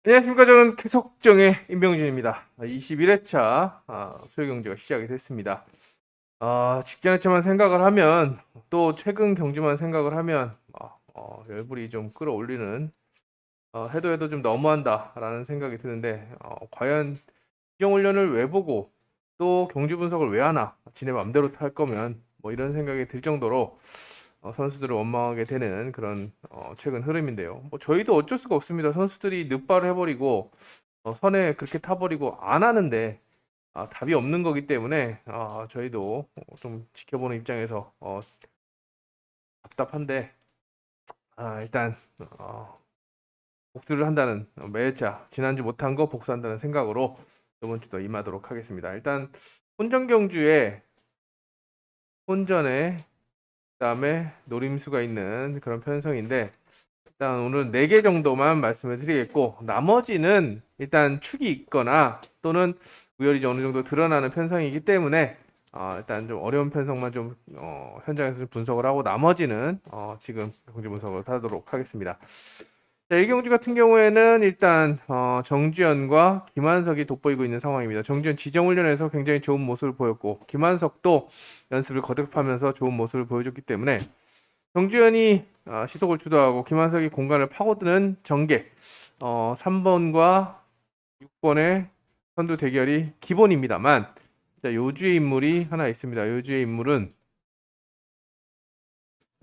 안녕하십니까. 저는 계속정의 임병진입니다. 21회차 소유경제가 시작이 됐습니다. 직전했지만 생각을 하면 또 최근 경주만 생각을 하면 열불이 좀 끌어올리는 해도 좀 너무한다라는 생각이 드는데 과연 시정훈련을 왜 보고 또 경주 분석을 왜 하나 지네 맘대로 탈 거면 뭐 이런 생각이 들 정도로 선수들을 원망하게 되는 그런 최근 흐름인데요. 뭐 저희도 어쩔 수가 없습니다. 선수들이 늑발을 해버리고 선에 그렇게 타버리고 안 하는데 답이 없는 거기 때문에 저희도 좀 지켜보는 입장에서 답답한데 일단 복수를 한다는 매회차 지난주 못한 거 복수한다는 생각으로 이번 주도 임하도록 하겠습니다. 일단 혼전 경주에 혼전에 그다음에 노림수가 있는 그런 편성인데 일단 오늘 4개 정도만 말씀을 드리겠고 나머지는 일단 축이 있거나 또는 우열이 어느 정도 드러나는 편성이기 때문에 일단 좀 어려운 편성만 좀 현장에서 좀 분석을 하고 나머지는 지금 경주 분석을 하도록 하겠습니다. 자, 1경주 같은 경우에는 일단 정주현과 김한석이 돋보이고 있는 상황입니다. 정주현 지정훈련에서 굉장히 좋은 모습을 보였고 김한석도 연습을 거듭하면서 좋은 모습을 보여줬기 때문에 정주현이 시속을 주도하고 김한석이 공간을 파고드는 전개 3번과 6번의 선두 대결이 기본입니다만 자, 요주의 인물이 하나 있습니다. 요주의 인물은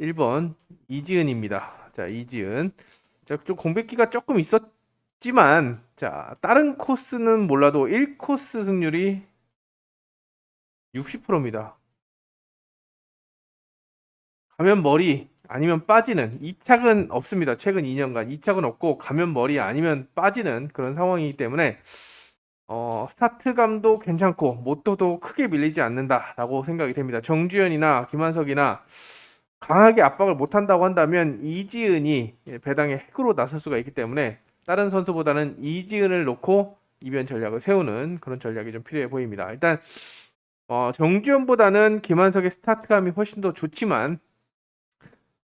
1번 이지은입니다. 자, 이지은. 자, 좀 공백기가 조금 있었지만 자, 다른 코스는 몰라도 1코스 승률이 60%입니다. 가면 머리 아니면 빠지는 2착은 없습니다. 최근 2년간 2착은 없고 가면 머리 아니면 빠지는 그런 상황이기 때문에 스타트감도 괜찮고 모터도 크게 밀리지 않는다라고 생각이 됩니다. 정주현이나 김한석이나 강하게 압박을 못한다고 한다면 이지은이 배당의 핵으로 나설 수가 있기 때문에 다른 선수보다는 이지은을 놓고 이변 전략을 세우는 그런 전략이 좀 필요해 보입니다. 일단 정주현보다는 김한석의 스타트감이 훨씬 더 좋지만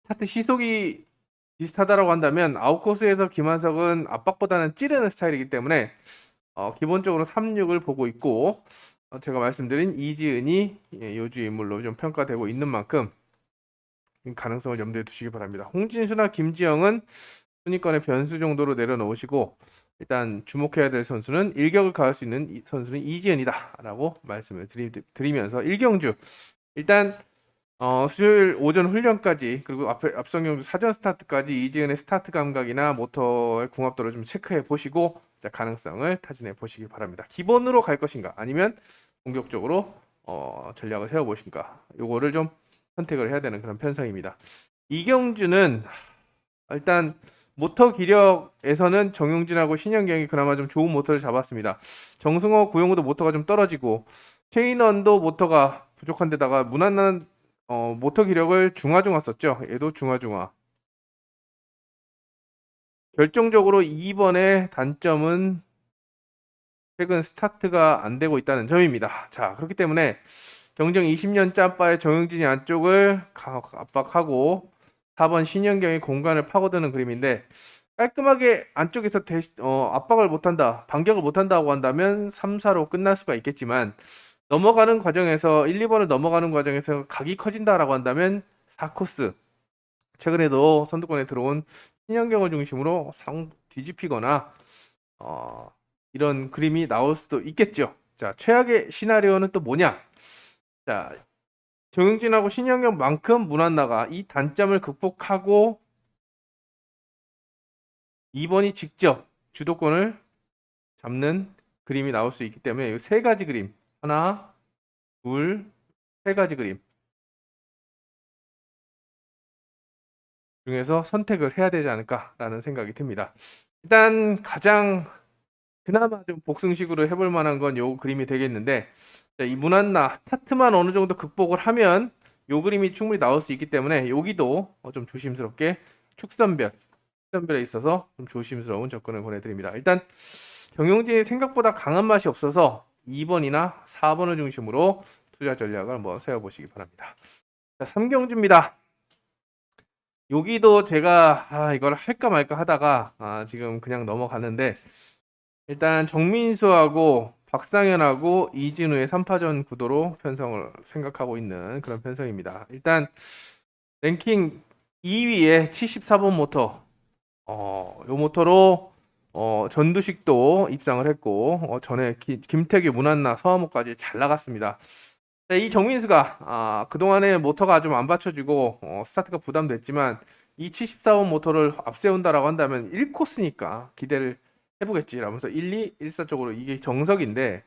스타트 시속이 비슷하다라고 한다면 아웃코스에서 김한석은 압박보다는 찌르는 스타일이기 때문에 기본적으로 3-6을 보고 있고 제가 말씀드린 이지은이 요주 인물로 좀 평가되고 있는 만큼 가능성을 염두에 두시기 바랍니다. 홍진수나 김지영은 순위권의 변수 정도로 내려놓으시고 일단 주목해야 될 선수는 일격을 가할 수 있는 선수는 이지은이다라고 말씀을 드리면서 1경주 일단 수요일 오전 훈련까지 그리고 앞선 경주 사전 스타트까지 이지은의 스타트 감각이나 모터의 궁합도를 좀 체크해 보시고 가능성을 타진해 보시기 바랍니다. 기본으로 갈 것인가 아니면 공격적으로 전략을 세워 보신가 요거를 좀 선택을 해야 되는 그런 편성입니다. 이경주는 일단 모터 기력에서는 정용진하고 신현경이 그나마 좀 좋은 모터를 잡았습니다. 정승호, 구용호도 모터가 좀 떨어지고 최인원도 모터가 부족한 데다가 무난한 모터 기력을 중화중화 썼죠. 얘도 중화중화. 결정적으로 2번의 단점은 최근 스타트가 안 되고 있다는 점입니다. 자, 그렇기 때문에 경정 20년 짬바의 정용진이 안쪽을 압박하고 4번 신현경이 공간을 파고드는 그림인데 깔끔하게 안쪽에서 압박을 못한다, 반격을 못한다고 한다면 3-4로 끝날 수가 있겠지만 넘어가는 과정에서 1, 2번을 넘어가는 과정에서 각이 커진다라고 한다면 4코스 최근에도 선두권에 들어온 신현경을 중심으로 뒤집히거나 이런 그림이 나올 수도 있겠죠. 자, 최악의 시나리오는 또 뭐냐? 자, 정용진하고 신현경만큼 무난나가 이 단점을 극복하고 2번이 직접 주도권을 잡는 그림이 나올 수 있기 때문에 이 세 가지 그림 하나, 둘, 세 가지 그림 중에서 선택을 해야 되지 않을까라는 생각이 듭니다. 일단 가장 그나마 좀 복승식으로 해볼 만한 건 요 그림이 되겠는데 자, 이 무난나 스타트만 어느 정도 극복을 하면 요 그림이 충분히 나올 수 있기 때문에 여기도 좀 조심스럽게 축선별에 있어서 좀 조심스러운 접근을 보내드립니다. 일단 정용진이 생각보다 강한 맛이 없어서 2번이나 4번을 중심으로 투자 전략을 한번 세워보시기 바랍니다. 자, 3경주입니다. 여기도 제가 이걸 할까 말까 하다가 지금 그냥 넘어가는데, 일단 정민수하고 박상현하고 이진우의 3파전 구도로 편성을 생각하고 있는 그런 편성입니다. 일단 랭킹 2위에 74번 모터, 요 모터로 전두식도 입상을 했고, 전에 김태규, 문한나, 서하모까지 잘 나갔습니다. 네, 이 정민수가 그동안에 모터가 좀 안 받쳐주고 스타트가 부담됐지만, 이 74번 모터를 앞세운다라고 한다면 1코스니까 기대를 해보겠지라면서 1, 2, 1사 쪽으로, 이게 정석인데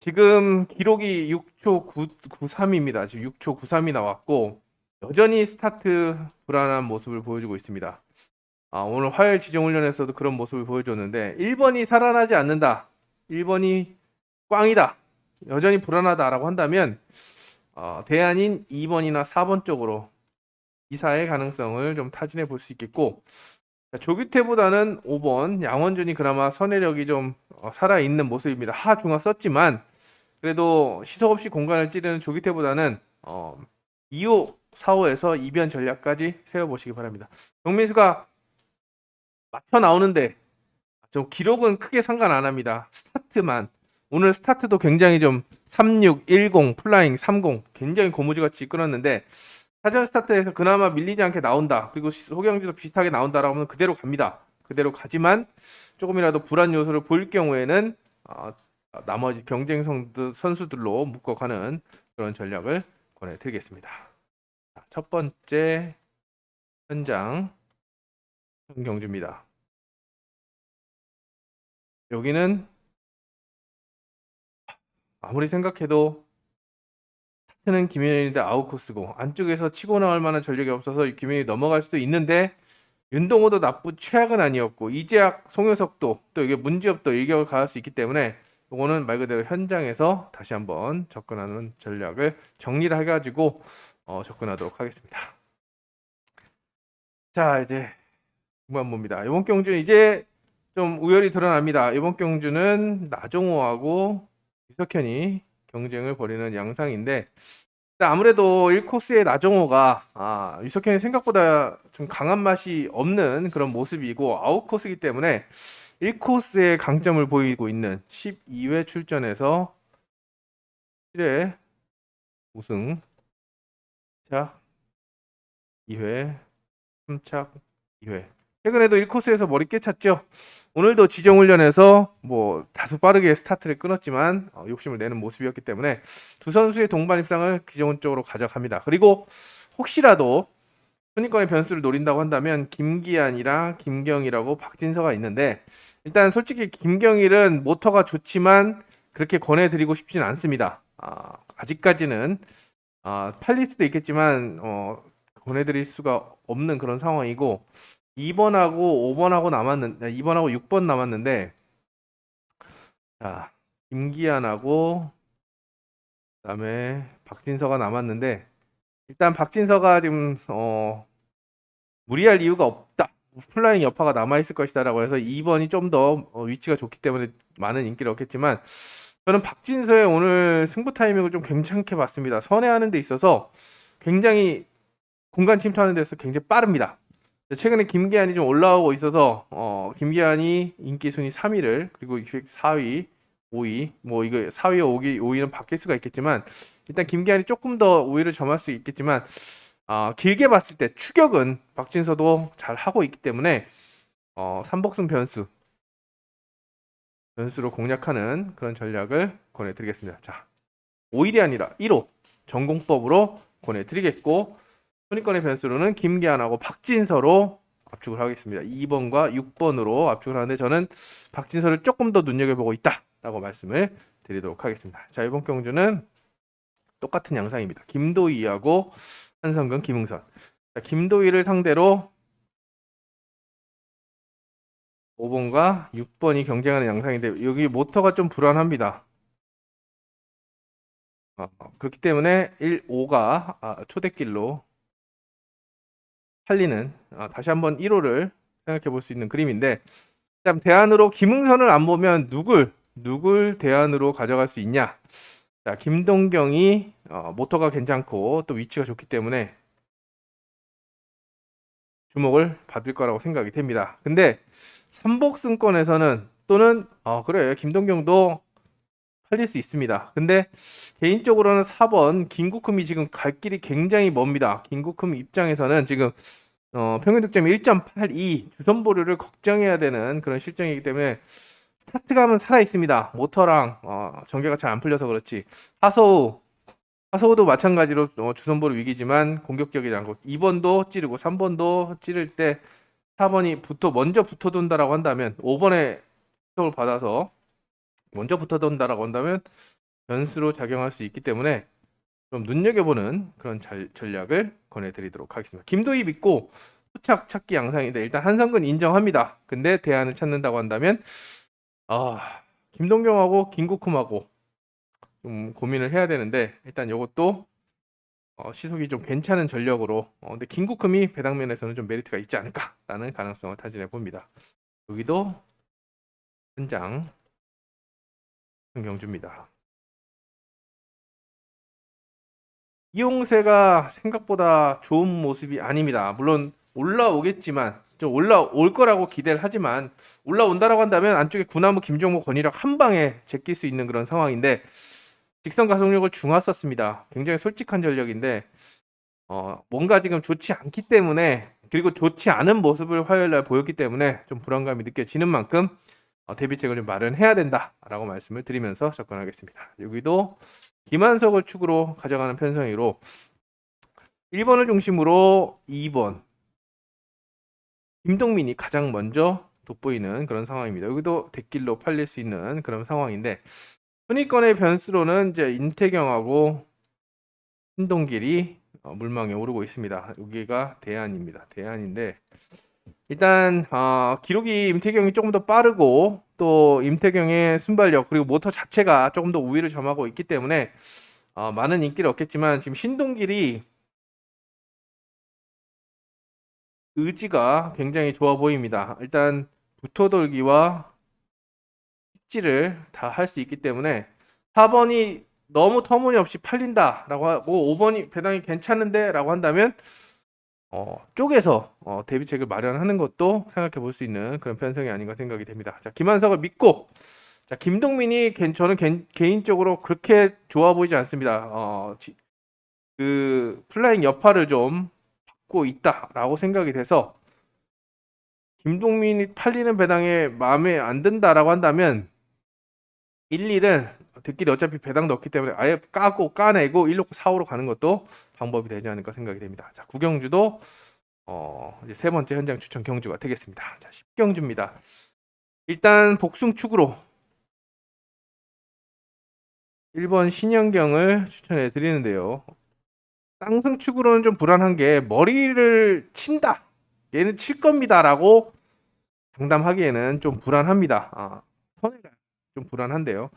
지금 기록이 6초 93입니다. 지금 6초 93이 나왔고 여전히 스타트 불안한 모습을 보여주고 있습니다. 오늘 화요일 지정훈련에서도 그런 모습을 보여줬는데 1번이 살아나지 않는다, 1번이 꽝이다, 여전히 불안하다라고 한다면 대안인 2번이나 4번 쪽으로 이사의 가능성을 좀 타진해 볼 수 있겠고, 조규태보다는 5번 양원준이 그나마 선회력이 좀 살아있는 모습입니다. 하중하 썼지만 그래도 시속 없이 공간을 찌르는 조규태보다는 2호, 4호에서 이변 전략까지 세워보시기 바랍니다. 정민수가 맞춰 나오는데 좀 기록은 크게 상관 안 합니다. 스타트만, 오늘 스타트도 굉장히 좀 36, 10, 플라잉 30 굉장히 고무줄같이 끌었는데, 사전 스타트에서 그나마 밀리지 않게 나온다, 그리고 소경지도 비슷하게 나온다라고 하면 그대로 갑니다. 그대로 가지만 조금이라도 불안 요소를 보일 경우에는 나머지 경쟁 선수들로 묶어가는 그런 전략을 권해드리겠습니다. 첫 번째 현장 경주입니다. 여기는 아무리 생각해도 스타트는 김윤현인데 아웃코스고 안쪽에서 치고 나올 만한 전력이 없어서 김윤현이 넘어갈 수도 있는데, 윤동호도 나쁘 최악은 아니었고 이재학, 송효석도 또 이게 문제없도 일격을 가할 수 있기 때문에 이거는 말 그대로 현장에서 다시 한번 접근하는 전략을 정리를 해가지고 접근하도록 하겠습니다. 자, 이제 후반부입니다. 이번 경주는 이제 좀 우열이 드러납니다. 이번 경주는 나종호하고 유석현이 경쟁을 벌이는 양상인데, 아무래도 1코스의 나종호가 유석현이 생각보다 좀 강한 맛이 없는 그런 모습이고 아웃코스이기 때문에 1코스의 강점을 보이고 있는 12회 출전에서 7회 우승, 자 2회 3착 2회, 최근에도 1코스에서 머리 깨찼죠. 오늘도 지정훈련에서 뭐 다소 빠르게 스타트를 끊었지만 욕심을 내는 모습이었기 때문에 두 선수의 동반 입상을 기존 쪽으로 가져갑니다. 그리고 혹시라도 순위권의 변수를 노린다고 한다면 김기한이랑 김경일하고 박진서가 있는데, 일단 솔직히 김경일은 모터가 좋지만 그렇게 권해드리고 싶진 않습니다. 아직까지는 팔릴 수도 있겠지만 권해드릴 수가 없는 그런 상황이고, 2번하고 5번하고 2번하고 6번 남았는데, 자, 김기한하고 그다음에 박진서가 남았는데, 일단 박진서가 지금 무리할 이유가 없다, 플라잉 여파가 남아있을 것이다라고 해서 2번이 좀 더 위치가 좋기 때문에 많은 인기를 얻겠지만, 저는 박진서의 오늘 승부 타이밍을 좀 괜찮게 봤습니다. 선회하는 데 있어서 굉장히 공간 침투하는 데서 굉장히 빠릅니다. 최근에 김기한이 좀 올라오고 있어서 김기한이 인기 순위 3위를, 그리고 4위, 5위, 뭐 이거 4위와 5위는 바뀔 수가 있겠지만 일단 김기한이 조금 더 우위를 점할 수 있겠지만 길게 봤을 때 추격은 박진서도 잘 하고 있기 때문에 삼복승 변수로 공략하는 그런 전략을 권해드리겠습니다. 자, 5일이 아니라 1호 전공법으로 권해드리겠고, 순위권의 변수로는 김기한하고 박진서로 압축을 하겠습니다. 2번과 6번으로 압축을 하는데 저는 박진서를 조금 더 눈여겨보고 있다라고 말씀을 드리도록 하겠습니다. 자, 이번 경주는 똑같은 양상입니다. 김도희하고 한성근, 김흥선. 자, 김도희를 상대로 5번과 6번이 경쟁하는 양상인데 여기 모터가 좀 불안합니다. 그렇기 때문에 1, 5가 초대길로 팔리는, 다시 한번 1호를 생각해 볼 수 있는 그림인데, 그다음 대안으로 김흥선을 안 보면 누굴 대안으로 가져갈 수 있냐? 자, 김동경이 모터가 괜찮고 또 위치가 좋기 때문에 주목을 받을 거라고 생각이 됩니다. 근데 삼복승권에서는 또는 그래 김동경도 팔릴 수 있습니다. 근데 개인적으로는 4번 김국흠이 지금 갈 길이 굉장히 멉니다. 김국흠 입장에서는 지금 평균 득점이 1.82 주선 보류를 걱정해야 되는 그런 실정이기 때문에 스타트감은 살아 있습니다. 모터랑 전개가 잘 안 풀려서 그렇지. 하서우도 마찬가지로 주선보류 위기지만 공격적이지 않고 2번도 찌르고 3번도 찌를 때 4번이 먼저 붙어 돈다라고 한다면 5번에 수적을 받아서 먼저 붙어 돈다라고 한다면 변수로 작용할 수 있기 때문에 좀 눈여겨보는 그런 전략을 권해드리도록 하겠습니다. 김도희 믿고 후착 찾기 양상인데 일단 한성근 인정합니다. 근데 대안을 찾는다고 한다면 김동경하고 김국흠하고 좀 고민을 해야 되는데 일단 이것도 시속이 좀 괜찮은 전력으로 근데 김국흠이 배당면에서는 좀 메리트가 있지 않을까라는 가능성을 타진해 봅니다. 여기도 현장 경주입니다. 이용세가 생각보다 좋은 모습이 아닙니다. 물론 올라오겠지만 좀 올라올 거라고 기대를 하지만 올라온다라고 한다면 안쪽에 구나무 김종목 권희락 한 방에 제낄 수 있는 그런 상황인데 직선 가속력을 중화 썼습니다. 굉장히 솔직한 전력인데 뭔가 지금 좋지 않기 때문에 그리고 좋지 않은 모습을 화요일날 보였기 때문에 좀 불안감이 느껴지는 만큼 대비책을 좀 마련해야 된다라고 말씀을 드리면서 접근하겠습니다. 여기도 김한석을 축으로 가져가는 편성으로 1번을 중심으로 2번 김동민이 가장 먼저 돋보이는 그런 상황입니다. 여기도 대길로 팔릴 수 있는 그런 상황인데 순위권의 변수로는 이제 임태경하고 신동길이 물망에 오르고 있습니다. 여기가 대안입니다. 대안인데 일단 기록이 임태경이 조금 더 빠르고 또 임태경의 순발력 그리고 모터 자체가 조금 더 우위를 점하고 있기 때문에 많은 인기를 얻겠지만 지금 신동길이 의지가 굉장히 좋아 보입니다. 일단 붙어돌기와 힙지를 다 할 수 있기 때문에 4번이 너무 터무니없이 팔린다라고 하고 5번이 배당이 괜찮은데 라고 한다면 쪽에서 대비책을 마련하는 것도 생각해 볼 수 있는 그런 편성이 아닌가 생각이 됩니다. 자, 김한석을 믿고 자, 김동민이 저는 개인적으로 그렇게 좋아 보이지 않습니다. 그 플라잉 여파를 좀 받고 있다라고 생각이 돼서 김동민이 팔리는 배당에 마음에 안 든다라고 한다면 1, 2는 들끼리 어차피 배당도 없기 때문에 아예 까내고 1놓고 4호로 가는 것도 방법이 되지 않을까 생각이 됩니다. 자, 구경주도 이제 세 번째 현장 추천 경주가 되겠습니다. 자, 10경주입니다. 일단 복숭축으로 1번 신현경을 추천해 드리는데요. 쌍승축으로는 좀 불안한 게 머리를 친다. 얘는 칠 겁니다라고 장담하기에는 좀 불안합니다. 선회가 좀 불안한데요.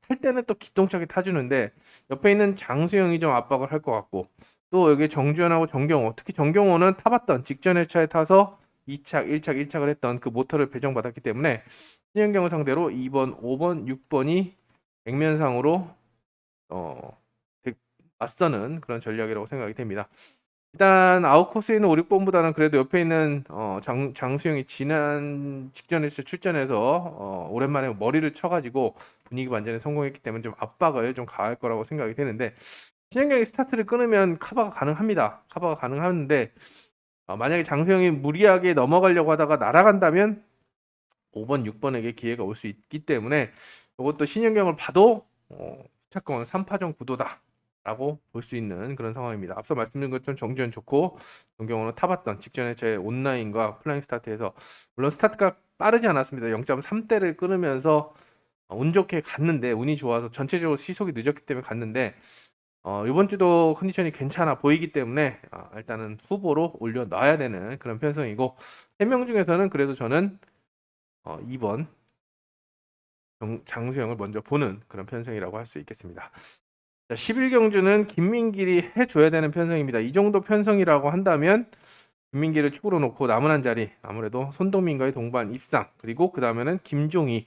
탈 때는 또 기똥차게 타주는데 옆에 있는 장수영이 좀 압박을 할 것 같고 또 여기 정주현하고 정경호 특히 정경호는 타봤던 직전 회차에 타서 2착, 1착, 1착을 했던 그 모터를 배정받았기 때문에 신현경을 상대로 2번, 5번, 6번이 액면상으로 맞서는 그런 전략이라고 생각이 됩니다. 일단 아웃코스에 있는 5, 6번보다는 그래도 옆에 있는 장수영이 지난 직전에 출전해서 오랜만에 머리를 쳐가지고 분위기 반전에 성공했기 때문에 좀 압박을 좀 가할 거라고 생각이 되는데 신현경이 스타트를 끊으면 카바가 가능합니다. 카바가 가능한데 만약에 장수영이 무리하게 넘어가려고 하다가 날아간다면 5번, 6번에게 기회가 올 수 있기 때문에 이것도 신현경을 봐도 후차권 3파전 구도다. 라고 볼 수 있는 그런 상황입니다. 앞서 말씀드린 것처럼 정주현 좋고 정경호는 타봤던 직전에 제 온라인과 플라잉 스타트에서 물론 스타트가 빠르지 않았습니다. 0.3대를 끊으면서 운 좋게 갔는데 운이 좋아서 전체적으로 시속이 늦었기 때문에 갔는데 이번 주도 컨디션이 괜찮아 보이기 때문에 일단은 후보로 올려놔야 되는 그런 편성이고 3명 중에서는 그래도 저는 2번 장수영을 먼저 보는 그런 편성이라고 할 수 있겠습니다. 자, 11경주는 김민길이 해줘야 되는 편성입니다. 이 정도 편성이라고 한다면 김민길을 축으로 놓고 남은 한 자리 아무래도 손동민과의 동반 입상 그리고 그 다음에는 김종희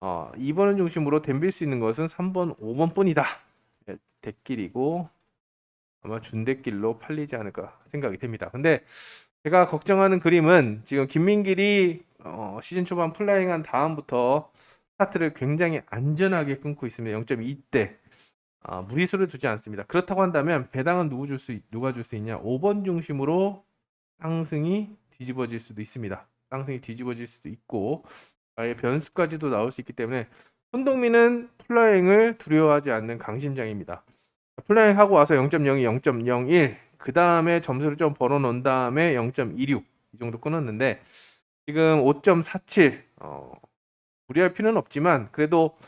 2번을 중심으로 덤빌 수 있는 것은 3번, 5번 뿐이다. 대길이고 아마 준대길로 팔리지 않을까 생각이 됩니다. 근데 제가 걱정하는 그림은 지금 김민길이 시즌 초반 플라잉한 다음부터 스타트를 굉장히 안전하게 끊고 있습니다. 0.2대. 무리수를 두지 않습니다. 그렇다고 한다면 배당은 누가 줄 수 있냐? 5번 중심으로 쌍승이 뒤집어질 수도 있습니다. 쌍승이 뒤집어질 수도 있고 아예 변수까지도 나올 수 있기 때문에 손동민은 플라잉을 두려워하지 않는 강심장입니다. 플라잉 하고 와서 0.02, 0.01, 그 다음에 점수를 좀 벌어 놓은 다음에 0.26 이 정도 끊었는데 지금 5.47 무리할 필요는 없지만 그래도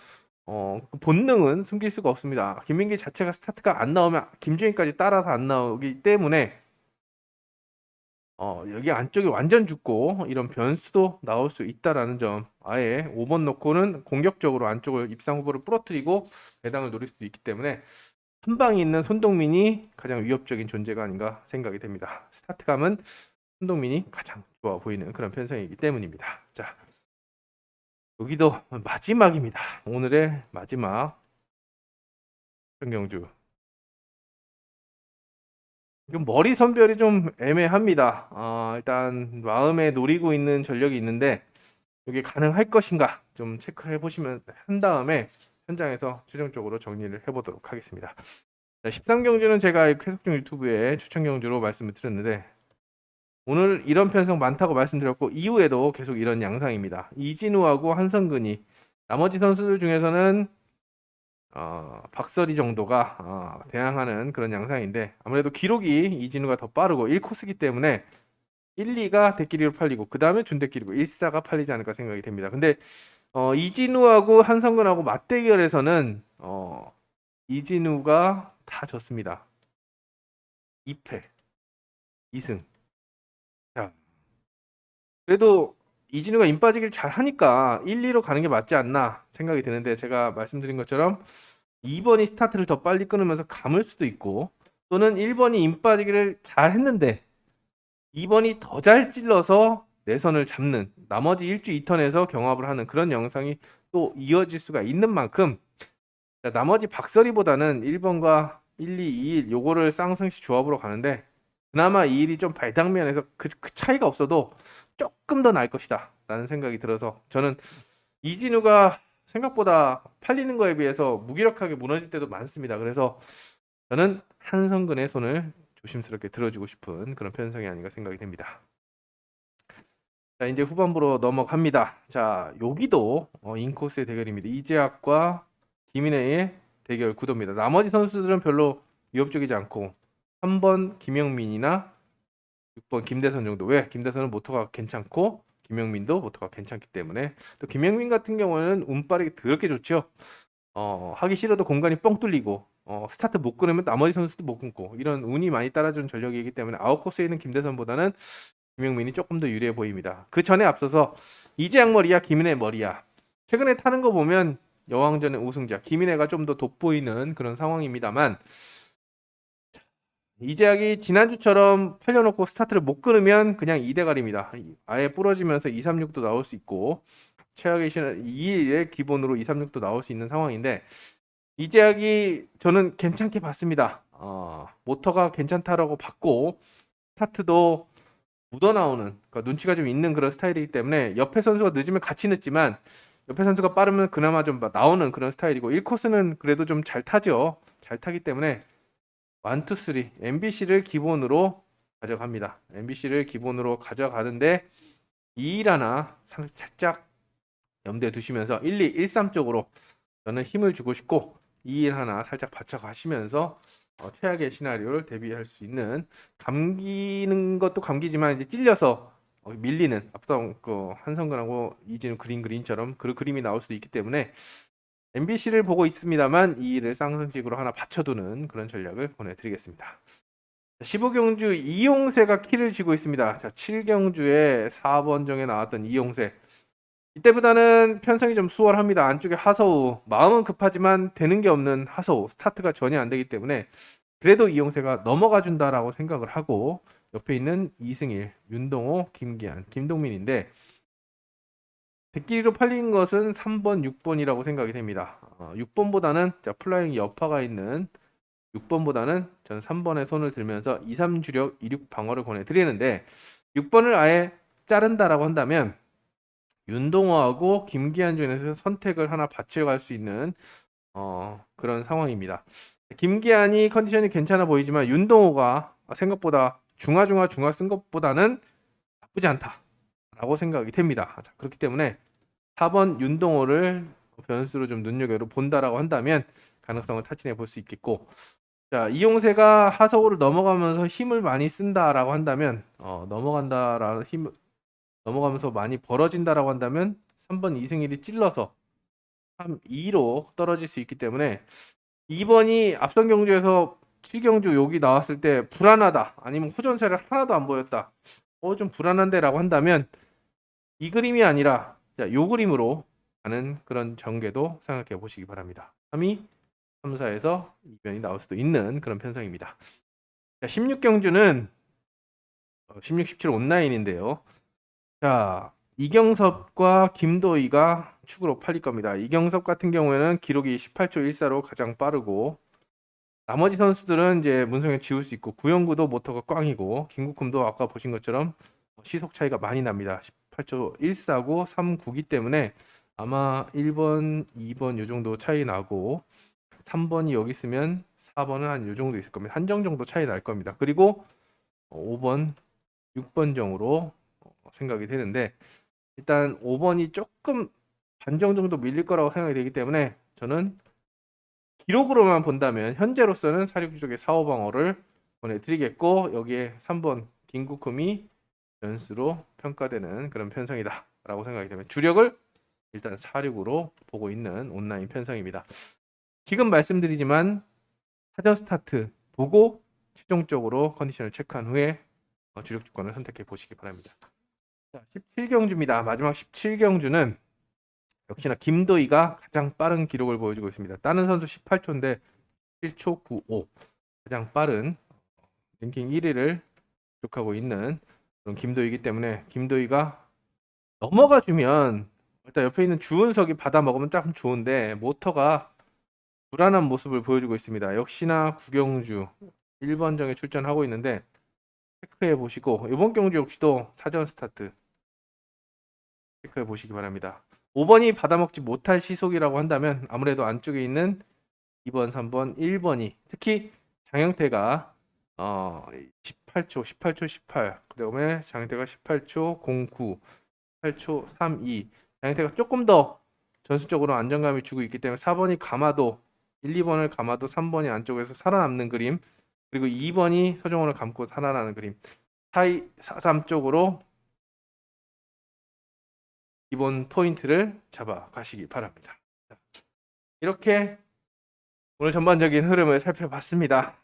그 본능은 숨길 수가 없습니다. 김민기 자체가 스타트가 안 나오면 김주인까지 따라서 안 나오기 때문에 여기 안쪽이 완전 죽고 이런 변수도 나올 수 있다라는 점, 아예 5번 놓고는 공격적으로 안쪽을 입상 후보를 부러뜨리고 배당을 노릴 수도 있기 때문에 한 방에 있는 손동민이 가장 위협적인 존재가 아닌가 생각이 됩니다. 스타트감은 손동민이 가장 좋아 보이는 그런 편성이기 때문입니다. 자, 여기도 마지막입니다. 오늘의 마지막 평경주. 이건 머리 선별이 좀 애매합니다. 일단 마음에 노리고 있는 전력이 있는데 이게 가능할 것인가 좀 체크를 해보시면 한 다음에 현장에서 최종적으로 정리를 해보도록 하겠습니다. 13경주는 제가 쾌속중 유튜브에 추천 경주로 말씀을 드렸는데 오늘 이런 편성 많다고 말씀드렸고 이후에도 계속 이런 양상입니다. 이진우하고 한성근이 나머지 선수들 중에서는 박서리 정도가 대항하는 그런 양상인데 아무래도 기록이 이진우가 더 빠르고 1코스기 때문에 1, 2가 대끼리로 팔리고 그 다음에 준대끼리고 1, 4가 팔리지 않을까 생각이 됩니다. 근데 이진우하고 한성근하고 맞대결에서는 이진우가 다 졌습니다. 2패, 2승. 자, 그래도 이진우가 임 빠지기를 잘 하니까 1, 2로 가는 게 맞지 않나 생각이 드는데 제가 말씀드린 것처럼 2번이 스타트를 더 빨리 끊으면서 감을 수도 있고 또는 1번이 임 빠지기를 잘 했는데 2번이 더 잘 찔러서 내선을 잡는 나머지 1주 2턴에서 경합을 하는 그런 영상이 또 이어질 수가 있는 만큼 나머지 박서리보다는 1번과 1, 2, 2일 요거를 쌍승시 조합으로 가는데 그나마 2일이 좀 배당면에서 그 차이가 없어도 조금 더 나을 것이다 라는 생각이 들어서 저는 이진우가 생각보다 팔리는 거에 비해서 무기력하게 무너질 때도 많습니다. 그래서 저는 한성근의 손을 조심스럽게 들어주고 싶은 그런 편성이 아닌가 생각이 됩니다. 자, 이제 후반부로 넘어갑니다. 자, 여기도 인코스의 대결입니다. 이재학과 김인혜의 대결 구도입니다. 나머지 선수들은 별로 위협적이지 않고 3번 김영민이나 6번 김대선 정도. 왜? 김대선은 모터가 괜찮고 김영민도 모터가 괜찮기 때문에 또 김영민 같은 경우는 운빨이 더럽게 좋죠. 하기 싫어도 공간이 뻥 뚫리고 스타트 못 끊으면 나머지 선수도 못 끊고 이런 운이 많이 따라주는 전력이기 때문에 아웃코스에 있는 김대선보다는 김영민이 조금 더 유리해 보입니다. 그 전에 앞서서 이재학 머리야 김인혜 머리야 최근에 타는 거 보면 여왕전의 우승자 김인혜가 좀 더 돋보이는 그런 상황입니다만 이재학이 지난주처럼 팔려놓고 스타트를 못 끊으면 그냥 2대갈입니다. 아예 부러지면서 236도 나올 수 있고 최악의 시는 2일의 기본으로 236도 나올 수 있는 상황인데 이재학이 저는 괜찮게 봤습니다. 모터가 괜찮다라고 봤고 스타트도 묻어나오는 그러니까 눈치가 좀 있는 그런 스타일이기 때문에 옆에 선수가 늦으면 같이 늦지만 옆에 선수가 빠르면 그나마 좀 나오는 그런 스타일이고 1코스는 그래도 좀 잘 타죠. 잘 타기 때문에 1, 2, 3 MBC를 기본으로 가져갑니다. MBC를 기본으로 가져가는데 2일 하나 살짝 염두에 두시면서 1, 2, 1, 3 쪽으로 저는 힘을 주고 싶고 2일 하나 살짝 받쳐가시면서 최악의 시나리오를 대비할 수 있는 감기는 것도 감기지만 이제 찔려서 밀리는 앞선 그 한성근하고 이진우 그림처럼 그 그림이 나올 수도 있기 때문에 MBC를 보고 있습니다만 2일을 쌍승식으로 하나 받쳐두는 그런 전략을 보내드리겠습니다. 15경주 이용세가 키를 쥐고 있습니다. 자, 7경주에 4번 정에 나왔던 이용세. 이때보다는 편성이 좀 수월합니다. 안쪽에 하서우. 마음은 급하지만 되는 게 없는 하서우. 스타트가 전혀 안 되기 때문에 그래도 이용세가 넘어가 준다라고 생각을 하고 옆에 있는 이승일, 윤동호, 김기한, 김동민인데 대끼리로 팔린 것은 3번, 6번이라고 생각이 됩니다. 6번보다는 플라잉 여파가 있는 6번보다는 저는 3번에 손을 들면서 2, 3 주력 2, 6 방어를 권해드리는데 6번을 아예 자른다라고 한다면 윤동호하고 김기한 중에서 선택을 하나 받쳐갈 수 있는 그런 상황입니다. 김기한이 컨디션이 괜찮아 보이지만 윤동호가 생각보다 중하 쓴 것보다는 나쁘지 않다라고 생각이 됩니다. 자, 그렇기 때문에 4번 윤동호를 변수로 좀 눈여겨 본다라고 한다면 가능성을 타진해 볼 수 있겠고, 자, 이용세가 하서구를 넘어가면서 힘을 많이 쓴다라고 한다면 넘어간다라는 힘 넘어가면서 많이 벌어진다라고 한다면 3번 이승일이 찔러서 3-2로 떨어질 수 있기 때문에 2번이 앞선 경주에서 7경주 여기 나왔을 때 불안하다, 아니면 호전세를 하나도 안 보였다, 좀 불안한데라고 한다면 이 그림이 아니라 요 그림으로 가는 그런 전개도 생각해 보시기 바랍니다. 3위, 3, 4에서 2변이 나올 수도 있는 그런 편성입니다. 자, 16경주는 16, 17 온라인인데요. 자, 이경섭과 김도희가 축으로 팔릴 겁니다. 이경섭 같은 경우에는 기록이 18초 14로 가장 빠르고, 나머지 선수들은 이제 문성현 지울 수 있고, 구영구도 모터가 꽝이고, 김국흠도 아까 보신 것처럼 시속 차이가 많이 납니다. 18초 14고 39기 때문에 아마 1번, 2번 요 정도 차이 나고 3번이 여기 있으면 4번은 한 요 정도 있을 겁니다. 한정 정도 차이 날 겁니다. 그리고 5번, 6번 정으로 생각이 되는데, 일단 5번이 조금 반정 정도 밀릴 거라고 생각이 되기 때문에 저는 기록으로만 본다면 현재로서는 466의 4, 5방어를 보내드리겠고, 여기에 3번 김국흠이 변수로 평가되는 그런 편성이다 라고 생각이 되면 주력을 일단 466으로 보고 있는 온라인 편성입니다. 지금 말씀드리지만 사전 스타트 보고 최종적으로 컨디션을 체크한 후에 주력 주권을 선택해 보시기 바랍니다. 자, 17경주입니다. 마지막 17경주는 역시나 김도희가 가장 빠른 기록을 보여주고 있습니다. 다른 선수 18초인데 1초 95, 가장 빠른 랭킹 1위를 기록하고 있는 그런 김도희이기 때문에 김도희가 넘어가 주면 일단 옆에 있는 주은석이 받아 먹으면 참 좋은데 모터가 불안한 모습을 보여주고 있습니다. 역시나 구경주 1번정에 출전하고 있는데 체크해 보시고, 이번 경주 역시도 사전 스타트 체크해 보시기 바랍니다. 5번이 받아먹지 못할 시속이라고 한다면 아무래도 안쪽에 있는 2번, 3번, 1번이, 특히 장영태가 18초 18, 그다음에 장영태가 18초 09, 8초 32, 장영태가 조금 더 전술적으로 안정감이 주고 있기 때문에 4번이 감아도 1, 2번을 감아도 3번이 안쪽에서 살아남는 그림, 그리고 2번이 서정원을 감고 살아나는 그림, 4, 3 쪽으로 기본 포인트를 잡아 가시기 바랍니다. 이렇게 오늘 전반적인 흐름을 살펴봤습니다.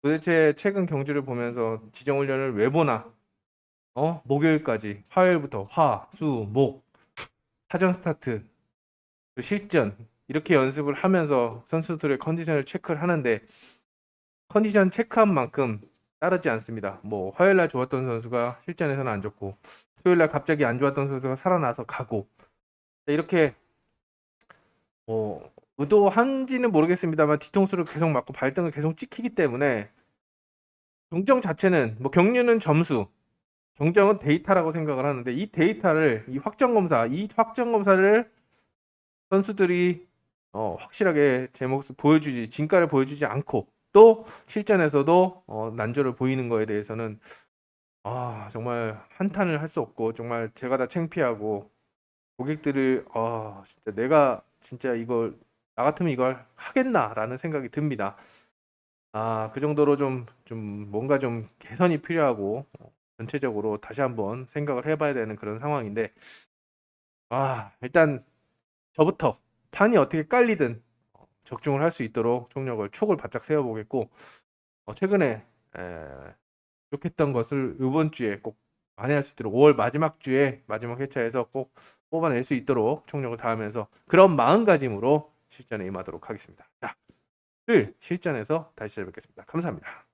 도대체 최근 경주를 보면서 지정훈련을 왜 보나? 목요일까지, 화요일부터 화, 수, 목, 사전 스타트, 실전, 이렇게 연습을 하면서 선수들의 컨디션을 체크를 하는데 컨디션 체크한 만큼 따르지 않습니다. 뭐 화요일날 좋았던 선수가 실전에서는 안 좋고, 수요일날 갑자기 안 좋았던 선수가 살아나서 가고, 이렇게 의도한지는 모르겠습니다만 뒤통수를 계속 맞고 발등을 계속 찍히기 때문에 경정 자체는, 뭐 경륜은 점수, 경정은 데이터라고 생각을 하는데, 이 데이터를, 이 확정 검사를 선수들이 확실하게 제 모습 보여주지, 진가를 보여주지 않고 또 실전에서도 난조를 보이는 거에 대해서는 정말 한탄을 할 수 없고, 정말 제가 다 창피하고, 고객들을 진짜 내가 진짜 이걸, 나 같으면 이걸 하겠나라는 생각이 듭니다. 그 정도로 좀 뭔가 좀 개선이 필요하고, 전체적으로 다시 한번 생각을 해봐야 되는 그런 상황인데, 일단 저부터 판이 어떻게 깔리든 적중을 할 수 있도록 촉을 바짝 세워보겠고, 최근에 부족했던 것을 이번 주에 꼭 만회할 수 있도록 5월 마지막 주에 마지막 회차에서 꼭 뽑아낼 수 있도록 총력을 다하면서 그런 마음가짐으로 실전에 임하도록 하겠습니다. 자, 수요일 실전에서 다시 찾아뵙겠습니다. 감사합니다.